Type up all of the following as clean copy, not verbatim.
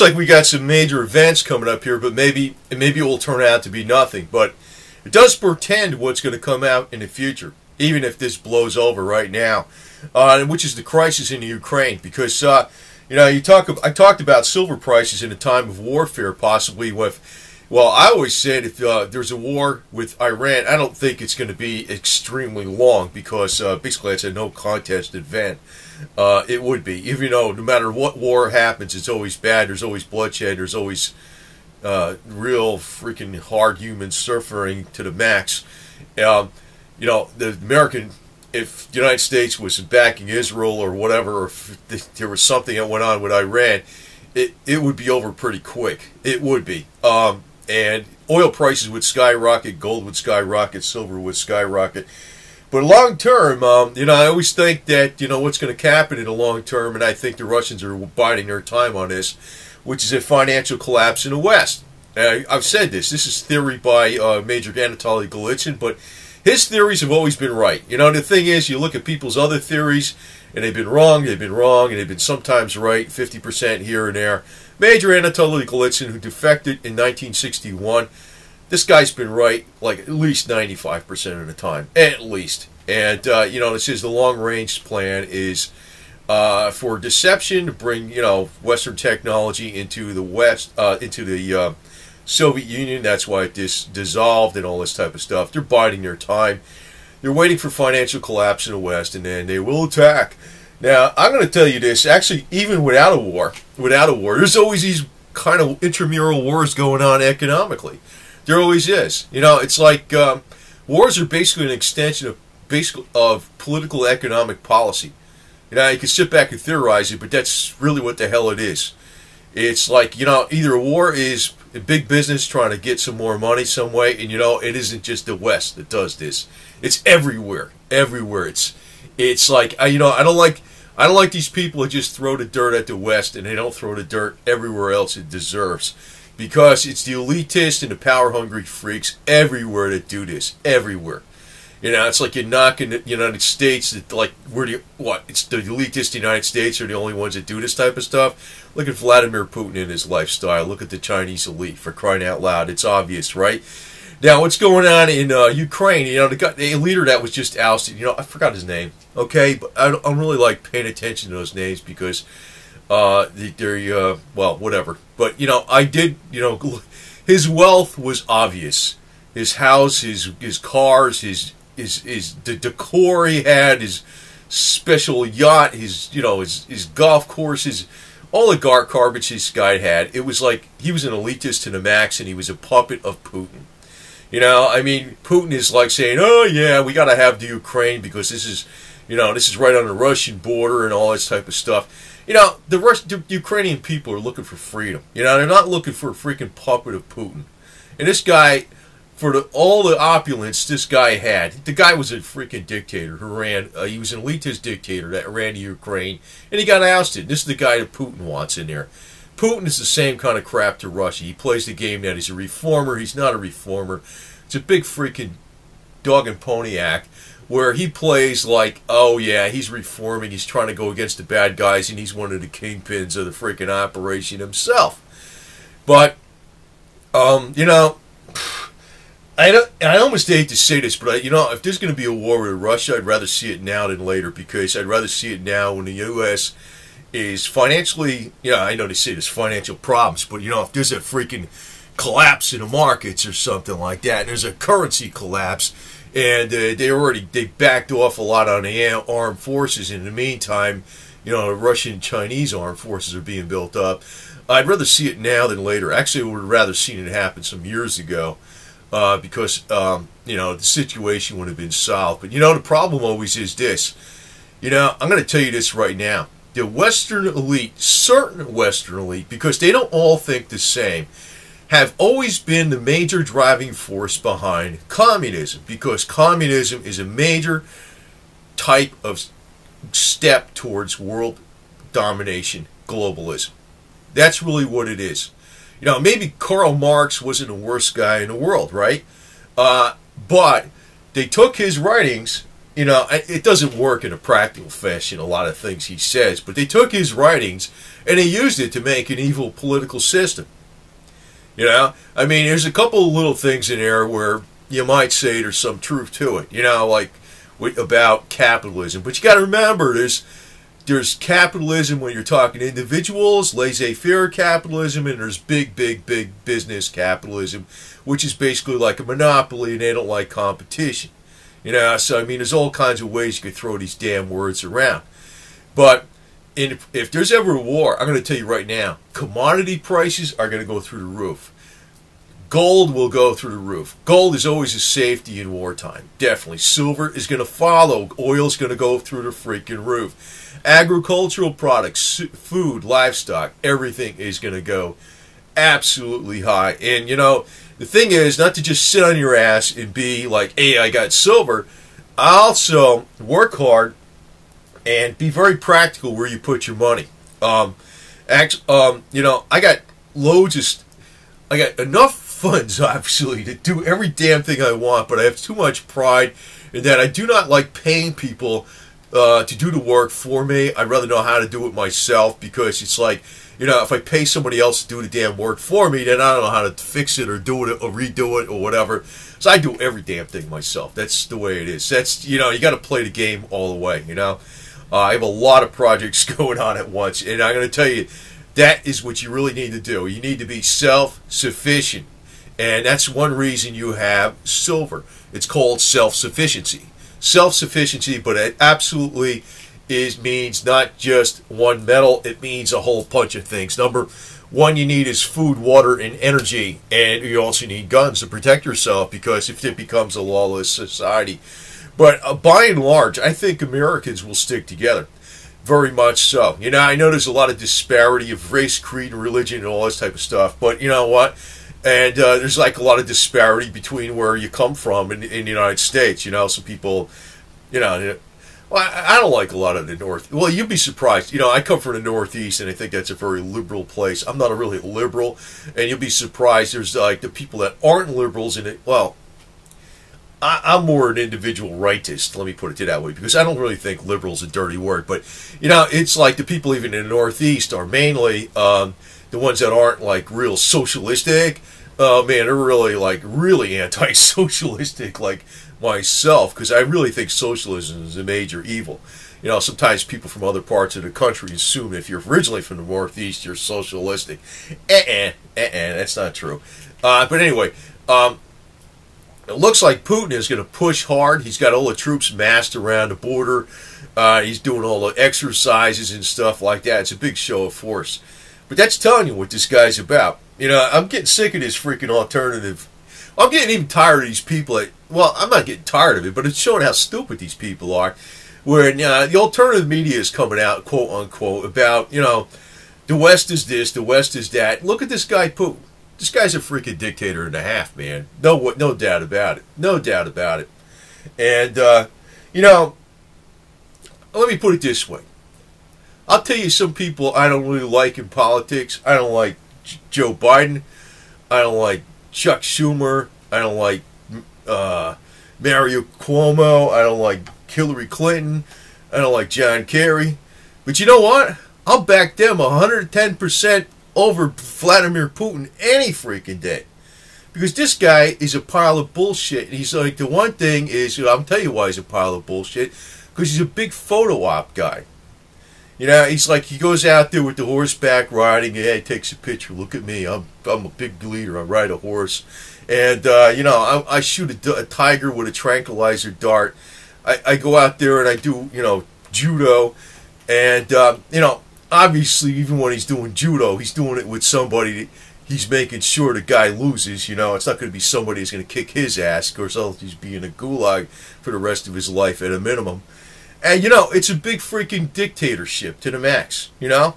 like we got some major events coming up here, but maybe it will turn out to be nothing. But it does portend what's going to come out in the future, even if this blows over right now, which is the crisis in the Ukraine. Because I talked about silver prices in a time of warfare, possibly with. Well, I always said if there's a war with Iran, I don't think it's going to be extremely long because basically it's a no contest event. It would be, even though no matter what war happens, it's always bad. There's always bloodshed. There's always real freaking hard human suffering to the max. The American, if the United States was backing Israel or whatever, or if there was something that went on with Iran, it would be over pretty quick. It would be. And oil prices would skyrocket, gold would skyrocket, silver would skyrocket. But long term, I always think that, what's going to happen in the long term, and I think the Russians are biding their time on this, which is a financial collapse in the West. I've said this. This is theory by Major Anatoly Golitsyn, but his theories have always been right. The thing is, you look at people's other theories, and they've been wrong, and they've been sometimes right, 50% here and there. Major Anatoly Golitsyn, who defected in 1961, this guy's been right like at least 95% of the time, at least. And it says the long-range plan is for deception to bring Western technology into the West, into the Soviet Union. That's why it dissolved and all this type of stuff. They're biding their time. They're waiting for financial collapse in the West, and then they will attack. Now, I'm going to tell you this. Actually, even without a war, there's always these kind of intramural wars going on economically. There always is. It's like wars are basically an extension of political economic policy. You can sit back and theorize it, but that's really what the hell it is. It's like, either a war is a big business trying to get some more money some way, and it isn't just the West that does this. It's everywhere. Everywhere. It's like I don't like these people who just throw the dirt at the West and they don't throw the dirt everywhere else it deserves, because it's the elitists and the power hungry freaks everywhere that do this. Everywhere. It's like you're knocking the United States. It's the elitists, the United States are the only ones that do this type of stuff. Look at Vladimir Putin and his lifestyle. Look at the Chinese elite, for crying out loud. It's obvious, right? Now, what's going on in Ukraine? The leader that was just ousted. I forgot his name. Okay, but I don't really like paying attention to those names because they're well, whatever. But I did. His wealth was obvious. His house, his cars, the decor he had, his special yacht, his golf courses, all the garbage this guy had. It was like he was an elitist to the max, and he was a puppet of Putin. Putin is like saying, "Oh yeah, we got to have the Ukraine because this is right on the Russian border and all this type of stuff." The Ukrainian people are looking for freedom. They're not looking for a freaking puppet of Putin. And this guy, for all the opulence this guy had, the guy was a freaking dictator who ran. He was an elitist dictator that ran the Ukraine, and he got ousted. This is the guy that Putin wants in there. Putin is the same kind of crap to Russia. He plays the game that he's a reformer. He's not a reformer. It's a big freaking dog and pony act where he plays like, oh yeah, he's reforming. He's trying to go against the bad guys, and he's one of the kingpins of the freaking operation himself. But, I almost hate to say this, but if there's going to be a war with Russia, I'd rather see it now than later, because I'd rather see it now when the U.S. is financially, I know they say there's financial problems, but if there's a freaking collapse in the markets or something like that, and there's a currency collapse, and they backed off a lot on the armed forces. In the meantime, the Russian Chinese armed forces are being built up. I'd rather see it now than later. Actually, I would have rather seen it happen some years ago, because the situation would have been solved. But the problem always is this. I'm going to tell you this right now. The Western elite, certain Western elite, because they don't all think the same, have always been the major driving force behind communism, because communism is a major type of step towards world domination, globalism. That's really what it is. Maybe Karl Marx wasn't the worst guy in the world, right? But they took his writings you know, it doesn't work in a practical fashion, a lot of things he says, but they took his writings and they used it to make an evil political system. You know, I mean, there's a couple of little things in there where you might say there's some truth to it, you know, like about capitalism. But you got to remember, there's capitalism when you're talking individuals, laissez-faire capitalism, and there's big business capitalism, which is basically like a monopoly, and they don't like competition. You know, so I mean, there's all kinds of ways you could throw these damn words around. But if there's ever a war, I'm going to tell you right now, commodity prices are going to go through the roof. Gold will go through the roof. Gold is always a safety in wartime. Definitely. Silver is going to follow. Oil's going to go through the freaking roof. Agricultural products, food, livestock, everything is going to go absolutely high. And, you know, the thing is not to just sit on your ass and be like, hey, I got silver. Also, work hard and be very practical where you put your money. You know, I got enough funds, obviously, to do every damn thing I want, but I have too much pride in that I do not like paying people to do the work for me. I'd rather know how to do it myself, because it's like, you know, if I pay somebody else to do the damn work for me, then I don't know how to fix it or do it or redo it or whatever. So I do every damn thing myself. That's the way it is. That's, you know, you got to play the game all the way, you know. I have a lot of projects going on at once, and I'm going to tell you, that is what you really need to do. You need to be self-sufficient, and that's one reason you have silver. It's called self-sufficiency. Self-sufficiency, but it absolutely means not just one metal, it means a whole bunch of things. Number one you need is food, water, and energy, and you also need guns to protect yourself, because if it becomes a lawless society. But by and large, I think Americans will stick together. Very much so. You know, I know there's a lot of disparity of race, creed, and religion and all this type of stuff, but you know what? And there's like a lot of disparity between where you come from in the United States. You know, some people, you know, well, I don't like a lot of the North. Well, you'd be surprised. You know, I come from the Northeast, and I think that's a very liberal place. I'm not a really liberal, and you'll be surprised. There's like the people that aren't liberals in it. Well, I'm more an individual rightist, let me put it that way, because I don't really think liberal's a dirty word. But, you know, it's like the people even in the Northeast are mainly the ones that aren't like real socialistic. Man, they're really like really anti-socialistic like myself, because I really think socialism is a major evil. You know, sometimes people from other parts of the country assume if you're originally from the Northeast, you're socialistic. That's not true. But anyway, it looks like Putin is going to push hard. He's got all the troops massed around the border. He's doing all the exercises and stuff like that. It's a big show of force. But that's telling you what this guy's about. You know, I'm getting sick of this freaking alternative. I'm getting even tired of these people. Well, I'm not getting tired of it, but it's showing how stupid these people are. Where the alternative media is coming out, quote unquote, about, you know, the West is this, the West is that. Look at this guy, Putin. This guy's a freaking dictator and a half, man. No doubt about it. No doubt about it. And, you know, let me put it this way. I'll tell you some people I don't really like in politics. I don't like Joe Biden. I don't like Chuck Schumer. I don't like Mario Cuomo. I don't like Hillary Clinton. I don't like John Kerry. But you know what? I'll back them 110% over Vladimir Putin any freaking day. Because this guy is a pile of bullshit. And he's like, the one thing is, I'll tell you why he's a pile of bullshit. Because he's a big photo op guy. You know, he's like, he goes out there with the horseback riding, hey, takes a picture, look at me, I'm a big leader, I ride a horse. And, you know, I shoot a tiger with a tranquilizer dart. I go out there and I do, you know, judo. And, you know, obviously, even when he's doing judo, he's doing it with somebody, he's making sure the guy loses, you know. It's not going to be somebody who's going to kick his ass, or else he's be in a gulag for the rest of his life at a minimum. And, you know, it's a big freaking dictatorship to the max, you know.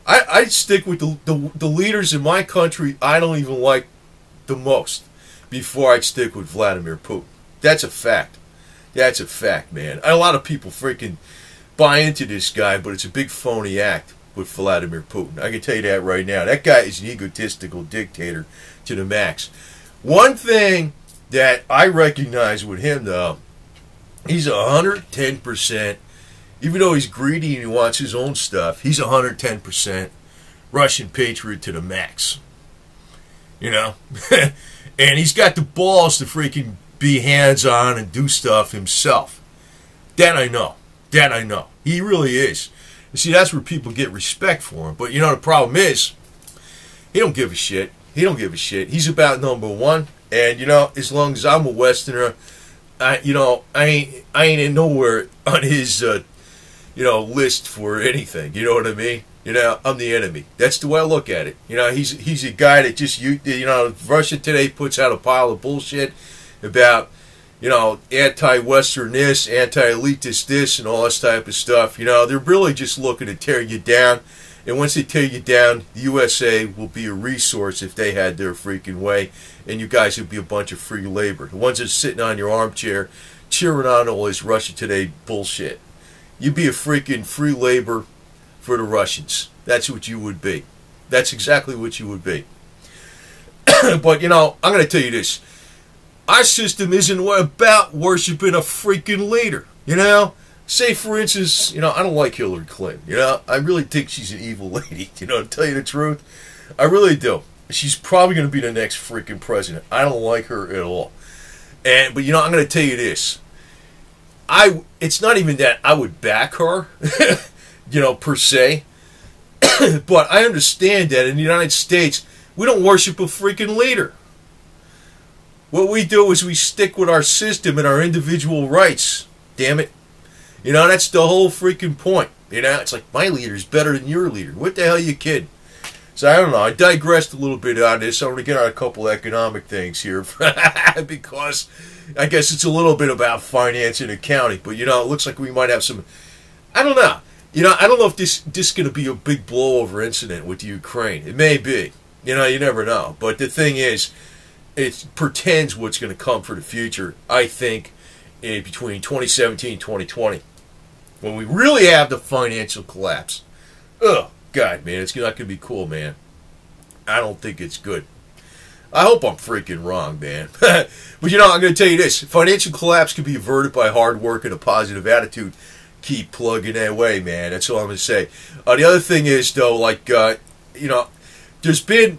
I'd stick with the leaders in my country I don't even like the most before I'd stick with Vladimir Putin. That's a fact. That's a fact, man. A lot of people freaking buy into this guy, but it's a big phony act with Vladimir Putin. I can tell you that right now. That guy is an egotistical dictator to the max. One thing that I recognize with him, though, He's 110%, even though he's greedy and he wants his own stuff, he's 110% Russian patriot to the max. You know? And he's got the balls to freaking be hands-on and do stuff himself. That I know. That I know. He really is. You see, that's where people get respect for him. But, you know, the problem is, he don't give a shit. He don't give a shit. He's about number one. And, you know, as long as I'm a Westerner, I ain't in nowhere on his, list for anything. You know what I mean? You know, I'm the enemy. That's the way I look at it. You know, he's a guy that just, Russia Today puts out a pile of bullshit about, anti-Western this, anti-elitist this, and all this type of stuff. You know, they're really just looking to tear you down. And once they tear you down, the USA will be a resource if they had their freaking way. And you guys would be a bunch of free labor. The ones that are sitting on your armchair cheering on all this Russia Today bullshit. You'd be a freaking free labor for the Russians. That's what you would be. That's exactly what you would be. But, I'm going to tell you this. Our system isn't about worshiping a freaking leader, Say, for instance, I don't like Hillary Clinton, I really think she's an evil lady, to tell you the truth. I really do. She's probably going to be the next freaking president. I don't like her at all. But, I'm going to tell you this. It's not even that I would back her, per se. But I understand that in the United States, we don't worship a freaking leader. What we do is we stick with our system and our individual rights. Damn it. That's the whole freaking point. It's like, my leader's better than your leader. What the hell are you kidding? So I don't know. I digressed a little bit on this. I'm going to get on a couple economic things here because I guess it's a little bit about finance and accounting. But, it looks like we might have some... I don't know. I don't know if this is going to be a big blowover incident with Ukraine. It may be. You never know. But the thing is, it pretends what's going to come for the future, I think, between 2017 and 2020. When we really have the financial collapse. Oh, God, man, it's not going to be cool, man. I don't think it's good. I hope I'm freaking wrong, man. But, I'm going to tell you this. Financial collapse can be averted by hard work and a positive attitude. Keep plugging that way, man. That's all I'm going to say. The other thing is, though, there's been,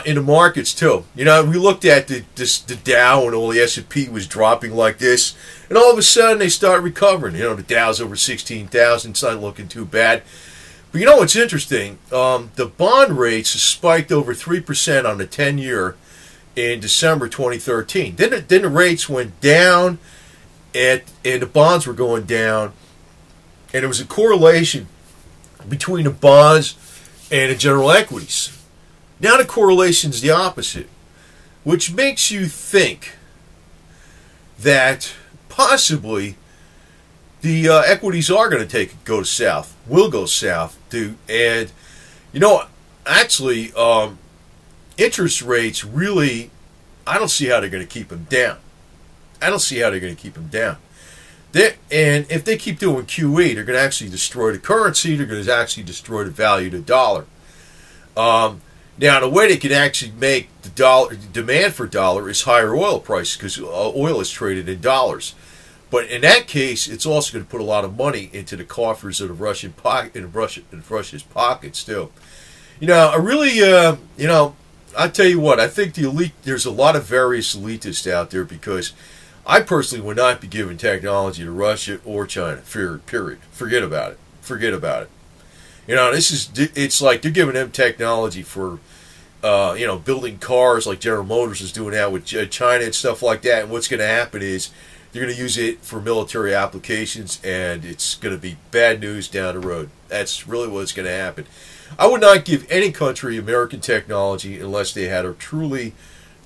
in the markets, too. We looked at the Dow and all the S&P was dropping like this. And all of a sudden, they start recovering. The Dow's over 16,000. It's not looking too bad. But what's interesting? The bond rates spiked over 3% on the 10-year in December 2013. Then the rates went down, and the bonds were going down. And there was a correlation between the bonds and the general equities. Now the correlation is the opposite, which makes you think that possibly the equities are going to go south, will go south, and actually, interest rates really, I don't see how they're going to keep them down. And if they keep doing QE, they're going to actually destroy the currency. They're going to actually destroy the value of the dollar. Now, the way they can actually make the demand for dollar is higher oil prices because oil is traded in dollars. But in that case, it's also going to put a lot of money into the coffers of the Russian Russia's pockets too. I really, I tell you what, I think there's a lot of various elitists out there because I personally would not be giving technology to Russia or China. Period. Forget about it. It's like they're giving them technology for, building cars like General Motors is doing now with China and stuff like that. And what's going to happen is they're going to use it for military applications, and it's going to be bad news down the road. That's really what's going to happen. I would not give any country American technology unless they had a truly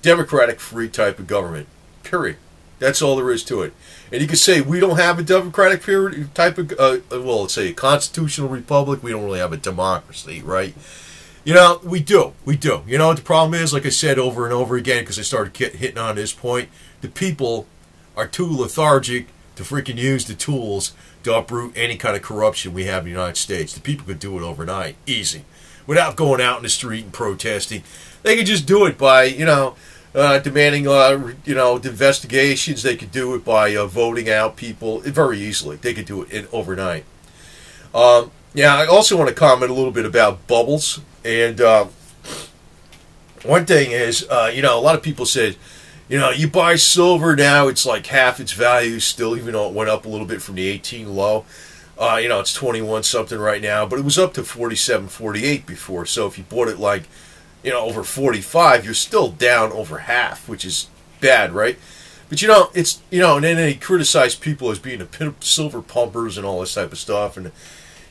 democratic, free type of government. Period. That's all there is to it. And you can say we don't have a democratic type of, let's say a constitutional republic. We don't really have a democracy, right? We do. What the problem is, like I said over and over again, because I started hitting on this point, the people are too lethargic to freaking use the tools to uproot any kind of corruption we have in the United States. The people could do it overnight, easy, without going out in the street and protesting. They could just do it by, demanding investigations. They could do it by voting out people very easily. They could do it overnight. Yeah, I also want to comment a little bit about bubbles. And one thing is, a lot of people said, you buy silver now, it's like half its value still, even though it went up a little bit from the 18 low. It's 21 something right now, but it was up to 47, 48 before. So if you bought it like, over 45, you're still down over half, which is bad, right? But it's and then they criticize people as being silver pumpers and all this type of stuff. And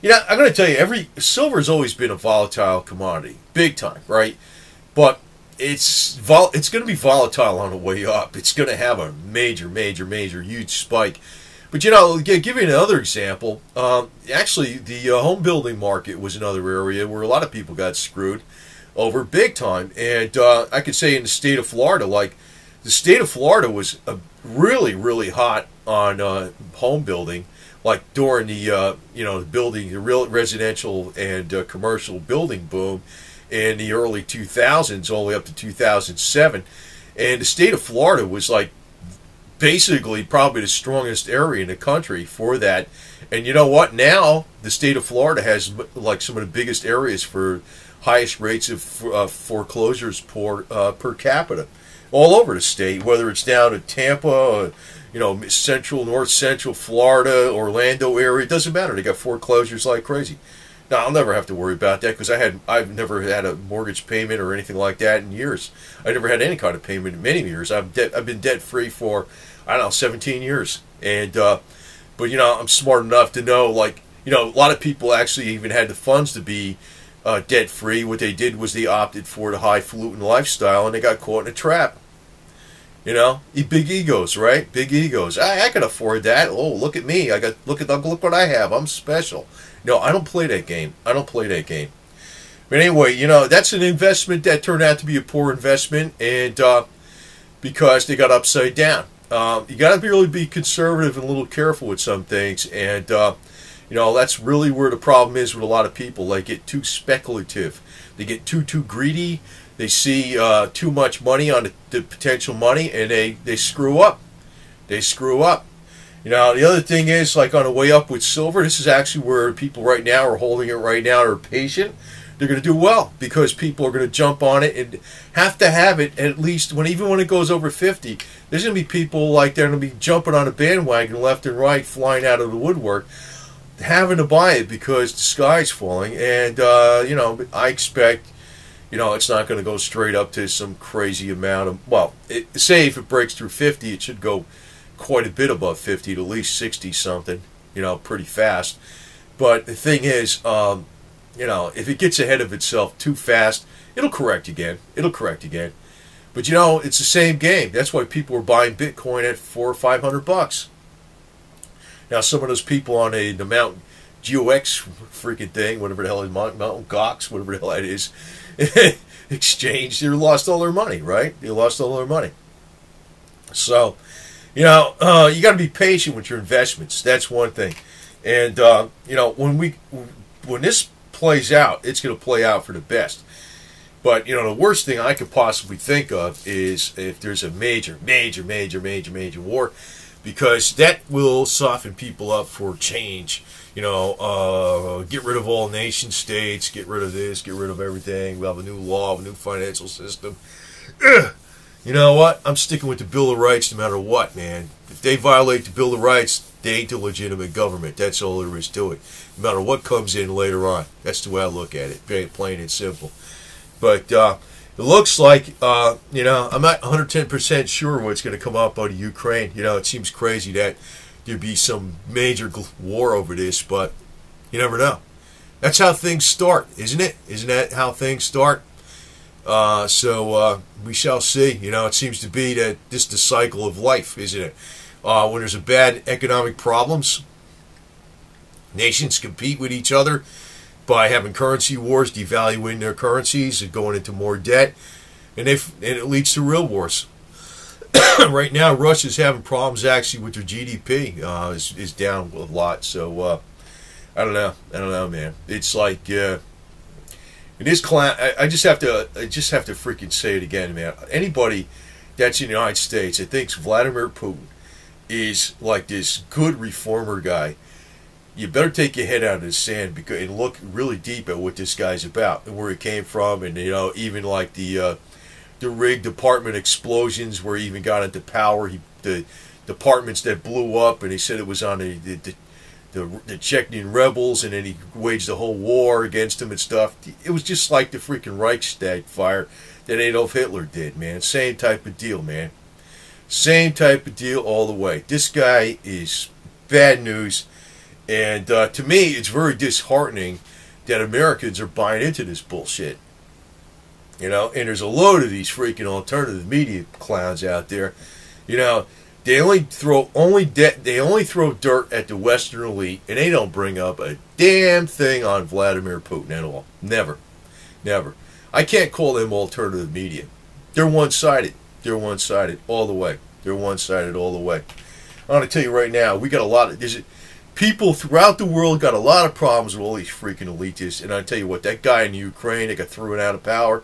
I'm going to tell you, silver has always been a volatile commodity, big time, right? But it's going to be volatile on the way up. It's going to have a major, huge spike. But give you another example. Actually, the home building market was another area where a lot of people got screwed over big time. And I could say in the state of Florida, like the state of Florida was really, really hot on home building, like during the the real residential and commercial building boom in the early 2000s, all the way up to 2007. And the state of Florida was like basically probably the strongest area in the country for that. And you know what? Now the state of Florida has like some of the biggest areas for highest rates of foreclosures per capita all over the state, whether it's down to Tampa, north central Florida, Orlando area. It doesn't matter. They got foreclosures like crazy. Now, I'll never have to worry about that because I've never had a mortgage payment or anything like that in years. I never had any kind of payment in many years. I've been debt free for 17 years. And but I'm smart enough to know, like, a lot of people actually even had the funds to be debt free. What they did was they opted for the highfalutin lifestyle, and they got caught in a trap. Big egos, right? Big egos. I can afford that. Oh, look at me. Look what I have. I'm special. No, I don't play that game. But anyway, that's an investment that turned out to be a poor investment, and because they got upside down. You got to really be conservative and a little careful with some things, and that's really where the problem is with a lot of people. They get too speculative. They get too greedy. They see too much money on the potential money, and they screw up. The other thing is, like on the way up with silver, this is actually where people right now are holding it right now, are patient. They're going to do well because people are going to jump on it and have to have it at least even when it goes over 50. There's going to be people like they're going to be jumping on a bandwagon left and right, flying out of the woodwork, having to buy it because the sky's falling. And I expect it's not going to go straight up to some crazy amount of, say if it breaks through 50, it should go quite a bit above 50, to at least 60 something, pretty fast. But the thing is, if it gets ahead of itself too fast, it'll correct again. But it's the same game. That's why people are buying Bitcoin at $400 or $500. Now, some of those people on the Mount GOX freaking thing, whatever the hell is Mount Gox, whatever the hell that is, exchange, they lost all their money, right? They lost all their money. So, you got to be patient with your investments. That's one thing. And when this plays out, it's going to play out for the best. But the worst thing I could possibly think of is if there's a major war, because that will soften people up for change. Get rid of all nation states, get rid of this, get rid of everything. We'll have a new law, a new financial system. You know what? I'm sticking with the Bill of Rights no matter what, man. If they violate the Bill of Rights, they ain't a legitimate government. That's all there is to it. No matter what comes in later on. That's the way I look at it. Very plain and simple. But it looks like, I'm not 110% sure what's going to come up out of Ukraine. It seems crazy that there'd be some major war over this, but you never know. That's how things start, isn't it? Isn't that how things start? So we shall see. It seems to be that this is the cycle of life, isn't it? When there's a bad economic problems, nations compete with each other by having currency wars, devaluing their currencies, and going into more debt, and it leads to real wars. Right now, Russia's having problems actually with their GDP. Is down a lot. So I don't know, man. It's like it is I just have to freaking say it again, man. Anybody that's in the United States, that thinks Vladimir Putin is like this good reformer guy, you better take your head out of the sand and look really deep at what this guy's about and where he came from, and even like the rigged apartment explosions where he even got into power. The departments that blew up, and he said it was on the Chechen rebels, and then he waged a whole war against them and stuff. It was just like the freaking Reichstag fire that Adolf Hitler did, man. Same type of deal, man. Same type of deal all the way. This guy is bad news, and to me, it's very disheartening that Americans are buying into this bullshit. And there's a load of these freaking alternative media clowns out there. They only throw dirt at the Western elite, and they don't bring up a damn thing on Vladimir Putin at all. Never. Never. I can't call them alternative media. They're one-sided. They're one-sided all the way. They're one-sided all the way. I want to tell you right now, we got a lot of people throughout the world got a lot of problems with all these freaking elitists. And I tell you what, that guy in Ukraine that got thrown out of power,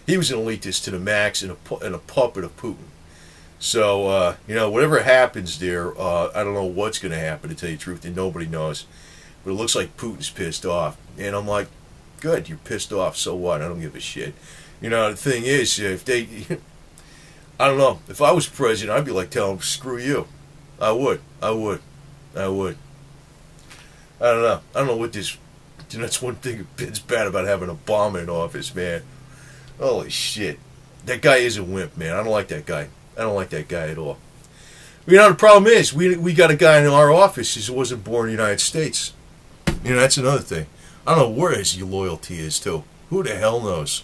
he was an elitist to the max and a puppet of Putin. So whatever happens there, I don't know what's going to happen, to tell you the truth, and nobody knows. But it looks like Putin's pissed off, and I'm like, good, you're pissed off. So what? I don't give a shit. The thing is, if they I don't know. If I was president, I'd be like telling them, screw you. I would. I don't know what this... That's one thing that's bad about having Obama in office, man. Holy shit. That guy is a wimp, man. I don't like that guy. I don't like that guy at all. The problem is, we got a guy in our office who wasn't born in the United States. That's another thing. I don't know where his loyalty is to. Who the hell knows?